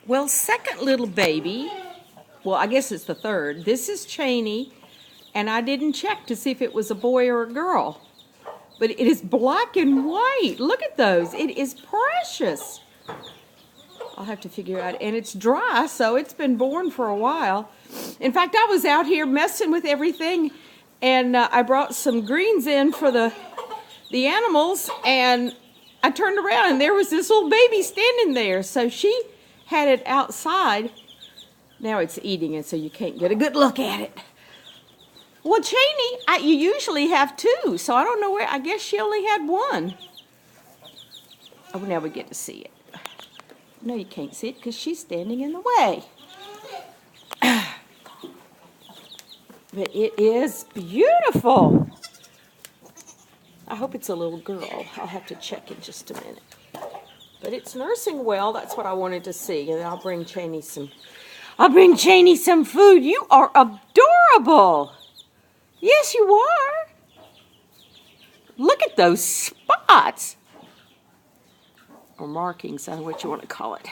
Well, second little baby, well, I guess it's the third. This is Cheney, and I didn't check to see if it was a boy or a girl. But it is black and white. Look at those. It is precious. I'll have to figure out. And it's dry, so it's been born for a while. In fact, I was out here messing with everything, and I brought some greens in for the animals, and I turned around, and there was this little baby standing there. So she had it outside. Now it's eating it, so you can't get a good look at it. Well, Cheney, you usually have two, so I don't know where. I guess she only had one. Oh, now we get to see it. No, you can't see it because she's standing in the way. But it is beautiful. I hope it's a little girl. I'll have to check in just a minute. But it's nursing well. That's what I wanted to see. And I'll bring Cheney some food. You are adorable. Yes, you are. Look at those spots. Or markings, I don't know what you want to call it.